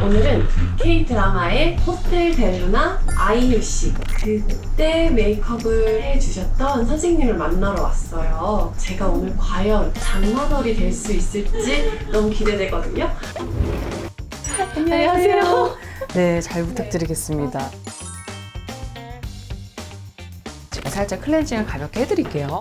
오늘은 K-드라마의 호텔 델루나 아이유씨 그때 메이크업을 해주셨던 선생님을 만나러 왔어요. 제가 오늘 과연 장마덜이 될 수 있을지 너무 기대되거든요. 안녕하세요. 네, 잘 부탁드리겠습니다. 제가 살짝 클렌징을 가볍게 해드릴게요.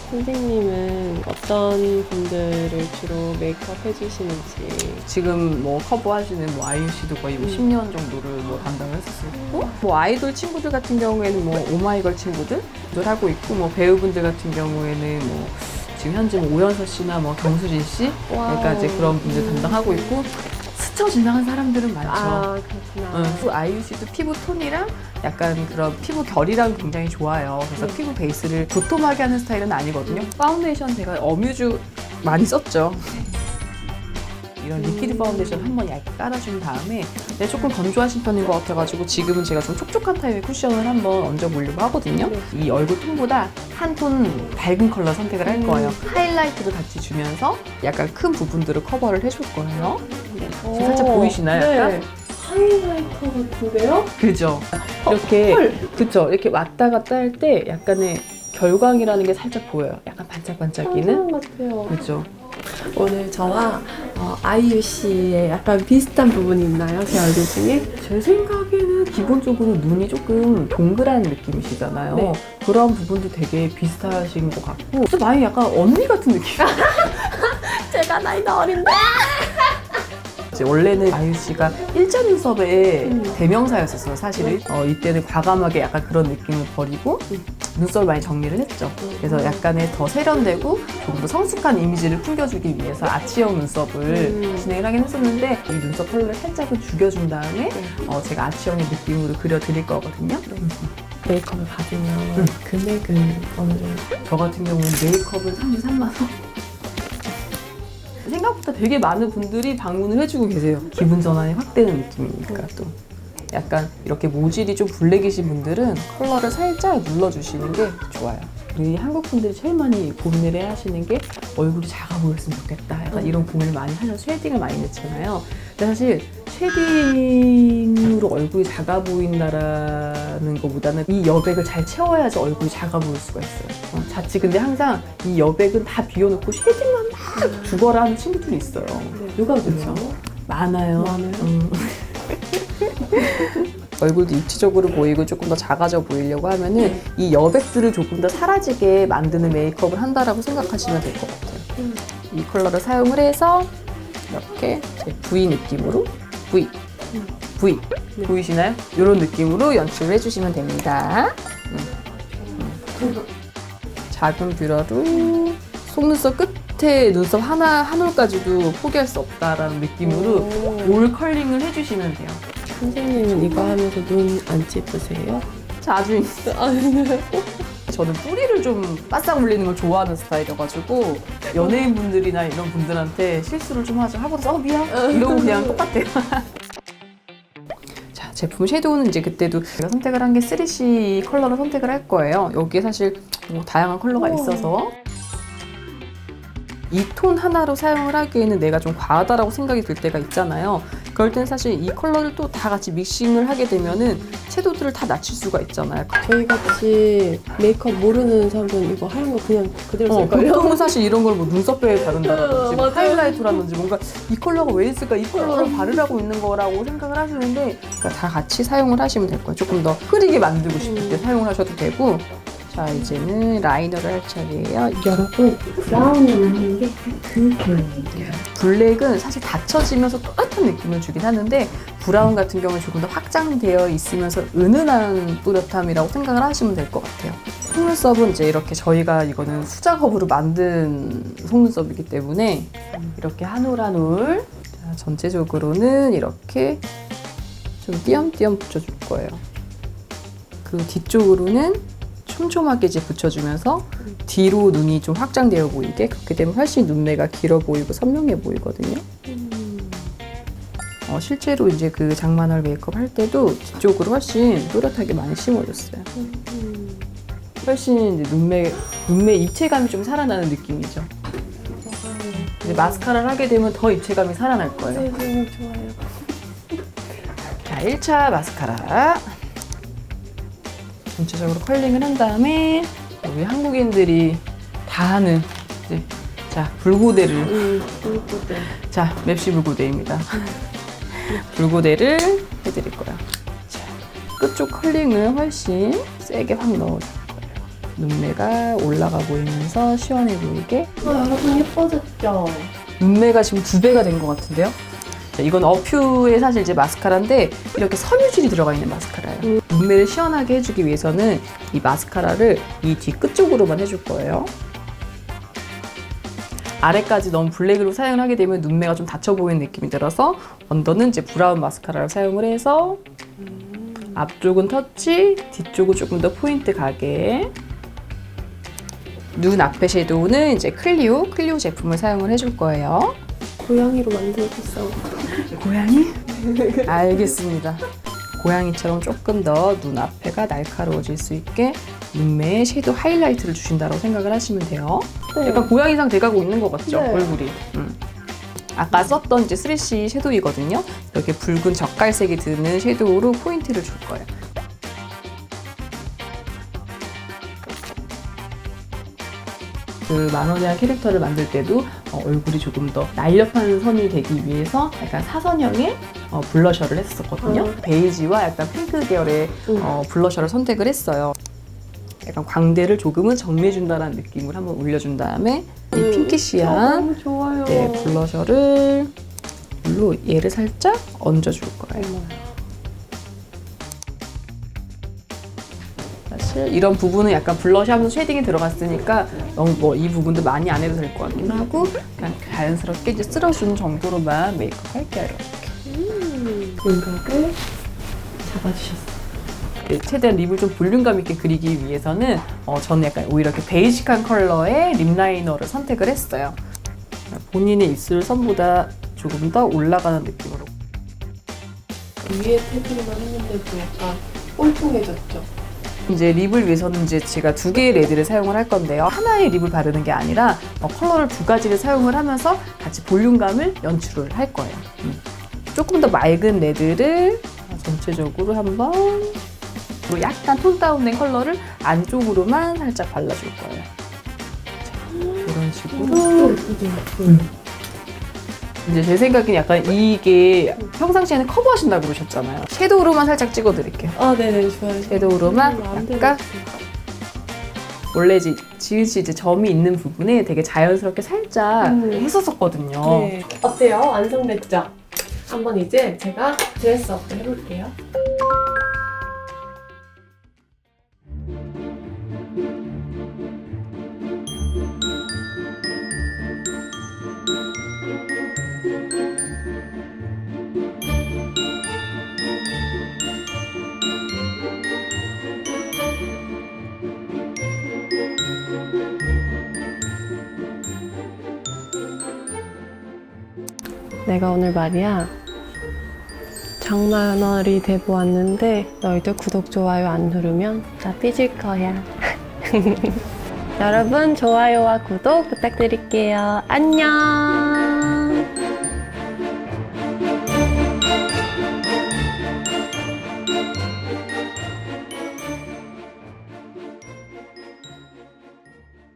선생님은 어떤 분들을 주로 메이크업 해주시는지. 지금 뭐 커버하시는 뭐 아이유 씨도 거의 10년 정도를 뭐 담당을 했었고, 뭐 아이돌 친구들 같은 경우에는 뭐 오마이걸 친구들 하고 있고, 뭐 배우분들 같은 경우에는 뭐 지금 현재 뭐 오연서 씨나 뭐 경수진 씨, 그러니까 이제 그런 분들 담당하고 있고, 스쳐 지나간 사람들은 많죠. 아, 그렇구나. 또 아이유 씨도 피부 톤이랑 약간 그런 피부 결이랑 굉장히 좋아요. 그래서 피부 베이스를 도톰하게 하는 스타일은 아니거든요. 파운데이션 제가 어뮤즈 많이 썼죠. 이런 리퀴드 파운데이션 한번 얇게 깔아준 다음에 조금 건조하신 편인 것 같아가지고 지금은 제가 좀 촉촉한 타입의 쿠션을 한번 얹어보려고 하거든요. 이 얼굴 톤보다 한 톤 밝은 컬러 선택을 할 거예요. 하이라이트도 같이 주면서 약간 큰 부분들을 커버를 해줄 거예요. 지금 살짝 보이시나요? 약간? 네. 하이라이터 같은데요? 그죠? 이렇게, 그쵸? 이렇게 왔다 갔다 할 때 약간의 결광이라는 게 살짝 보여요. 약간 반짝반짝이는. 같아요. 그죠? 오늘 저와 아이유 씨의 약간 비슷한 부분이 있나요? 제 얼굴 중에? 제 생각에는 기본적으로 눈이 조금 동그란 느낌이시잖아요. 네. 그런 부분도 되게 비슷하신 것 같고, 또 많이 약간 언니 같은 느낌. 제가 나이가 어린데? 이제 원래는 아이유 씨가 일자 눈썹의 대명사였었어요, 사실은. 이때는 과감하게 약간 그런 느낌을 버리고 눈썹을 많이 정리를 했죠. 그래서 약간의 더 세련되고 조금 더 성숙한 이미지를 풍겨주기 위해서 아치형 눈썹을 진행을 하긴 했었는데, 이 눈썹 컬러를 살짝은 죽여준 다음에 제가 아치형의 느낌으로 그려드릴 거거든요. 메이크업을 받으면 금액은 어느 정도? 저 같은 경우는 메이크업은 33만 원. 생각보다 되게 많은 분들이 방문을 해주고 계세요. 기분 전환이 확 되는 느낌이니까 또. 약간 이렇게 모질이 좀 블랙이신 분들은 컬러를 살짝 눌러주시는 게 좋아요. 우리 한국 분들이 제일 많이 고민을 하시는 게 얼굴이 작아 보였으면 좋겠다. 약간 이런 고민을 많이 하셔서 쉐딩을 많이 넣잖아요. 근데 사실 쉐딩으로 얼굴이 작아 보인다라는 것보다는 이 여백을 잘 채워야지 얼굴이 작아 보일 수가 있어요. 자칫 근데 항상 이 여백은 다 비워놓고 쉐딩만 막 죽어라 하는 친구들이 있어요. 누가 그래요? 많아요. 얼굴도 입체적으로 보이고 조금 더 작아져 보이려고 하면은 이 여백들을 조금 더 사라지게 만드는 메이크업을 한다라고 생각하시면 될 것 같아요. 이 컬러를 사용을 해서 이렇게 V 느낌으로 V 보이시나요? 이런 느낌으로 연출을 해주시면 됩니다. 작은 뷰러로 속눈썹 끝에 눈썹 한 올까지도 포기할 수 없다라는 느낌으로 올 컬링을 해주시면 돼요. 선생님은 이거 하면서 눈 안 찌푸세요? 자주 저는 뿌리를 좀 바싹 올리는 걸 좋아하는 스타일이어가지고 연예인분들이나 이런 분들한테 실수를 좀 하고 미안 이러고 그냥 똑같아요. 자, 제품 섀도우는 이제 그때도 제가 선택을 한 게 3C 컬러를 선택을 할 거예요. 여기에 사실 뭐 다양한 컬러가 있어서 이 톤 하나로 사용을 하기에는 내가 좀 과하다라고 생각이 들 때가 있잖아요. 그럴 때는 사실 이 컬러를 또 다 같이 믹싱을 하게 되면은 섀도우들을 다 낮출 수가 있잖아요. 저희 같이 메이크업 모르는 사람들은 이거 하는 거 그냥 그대로 쓸걸요? 보통은 사실 이런 걸 뭐 눈썹에 바른다든지 뭐 맞아요. 하이라이터라든지 뭔가 이 컬러가 왜 있을까, 이 컬러를 바르라고 있는 거라고 생각을 하시는데, 그러니까 다 같이 사용을 하시면 될 거예요. 조금 더 흐리게 만들고 싶을 때 사용을 하셔도 되고. 자, 이제는 라이너를 할 차례예요. 여러분, 브라운을 하는 게 그 컬러예요. 블랙은 사실 닫혀지면서 똑같은 느낌을 주긴 하는데, 브라운 같은 경우는 조금 더 확장되어 있으면서 은은한 또렷함이라고 생각을 하시면 될 것 같아요. 속눈썹은 이제 이렇게 저희가 이거는 수작업으로 만든 속눈썹이기 때문에 이렇게 한 올 한 올 전체적으로는 이렇게 좀 띄엄띄엄 붙여줄 거예요. 그 뒤쪽으로는 촘촘하게 이제 붙여주면서 뒤로 눈이 좀 확장되어 보이게, 그렇게 되면 훨씬 눈매가 길어 보이고 선명해 보이거든요. 실제로 이제 그 장만월 메이크업 할 때도 뒤쪽으로 훨씬 또렷하게 많이 심어줬어요. 훨씬 이제 눈매 입체감이 좀 살아나는 느낌이죠. 이제 마스카라를 하게 되면 더 입체감이 살아날 거예요. 네, 너무 좋아요. 자, 1차 마스카라. 전체적으로 컬링을 한 다음에 우리 한국인들이 다 하는 이제 자, 불고데를. 불고데. 자, 맵시 불고데입니다. 불고데를 해드릴 거예요. 자, 끝쪽 컬링을 훨씬 세게 확 넣어줄 거예요. 눈매가 올라가 보이면서 시원해 보이게. 여러분 예뻐졌죠? 눈매가 지금 2배가 된 것 같은데요? 자, 이건 어퓨의 사실 이제 마스카라인데 이렇게 섬유질이 들어가 있는 마스카라예요. 눈매를 시원하게 해주기 위해서는 이 마스카라를 이 뒤 끝쪽으로만 해줄 거예요. 아래까지 너무 블랙으로 사용을 하게 되면 눈매가 좀 닫혀 보이는 느낌이 들어서 언더는 이제 브라운 마스카라를 사용을 해서 앞쪽은 터치, 뒤쪽은 조금 더 포인트 가게. 눈 앞에 섀도우는 이제 클리오 제품을 사용을 해줄 거예요. 고양이로 만들었어. 고양이? 알겠습니다. 고양이처럼 조금 더 눈 앞에가 날카로워질 수 있게 눈매에 섀도우 하이라이트를 주신다고 생각을 하시면 돼요. 네. 약간 고양이상 돼가고 있는 것 같죠? 네. 얼굴이. 아까 썼던 이제 3C 섀도우이거든요. 이렇게 붉은 젓갈색이 드는 섀도우로 포인트를 줄 거예요. 그 만원이라는 캐릭터를 만들 때도 얼굴이 조금 더 날렵한 선이 되기 위해서 약간 사선형의 블러셔를 했었거든요. 베이지와 약간 핑크 계열의 블러셔를 선택을 했어요. 약간 광대를 조금은 정리해준다는 느낌을 한번 올려준 다음에 이 핑키시한 너무 좋아요. 네, 블러셔를 물로 얘를 살짝 얹어줄 거예요. 사실 이런 부분은 약간 블러셔하면서 쉐딩이 들어갔으니까 너무 뭐 이 부분도 많이 안 해도 될 것 같긴 하고 그냥 자연스럽게 이제 쓸어주는 정도로만 메이크업 할게요. 이렇게. 윤곽을 잡아주셨어요. 최대한 립을 좀 볼륨감 있게 그리기 위해서는 저는 약간 오히려 이렇게 베이직한 컬러의 립 라이너를 선택을 했어요. 본인의 입술 선보다 조금 더 올라가는 느낌으로. 위에 테두리만 했는데도 약간 뽕뽕해졌죠? 이제 립을 위해서는 이제 제가 2개의 레드를 사용을 할 건데요. 하나의 립을 바르는 게 아니라 컬러를 2가지를 사용을 하면서 같이 볼륨감을 연출을 할 거예요. 조금 더 맑은 레드를 전체적으로 한번 그리고 약간 톤 다운된 컬러를 안쪽으로만 살짝 발라줄 거예요. 자, 이런 식으로. 이제 제 생각엔 약간 이게 평상시에는 커버하신다고 그러셨잖아요. 섀도우로만 살짝 찍어드릴게요. 아, 네네, 좋아요. 섀도우로만 약간 원래 지은 씨 이제 점이 있는 부분에 되게 자연스럽게 살짝 했었거든요. 네. 어때요? 완성됐죠? 한번 이제 제가 드레스업을 해볼게요. 내가 오늘 말이야 장만월이 돼보았는데 너희들 구독, 좋아요 안 누르면 나 삐질 거야. 여러분 좋아요와 구독 부탁드릴게요. 안녕.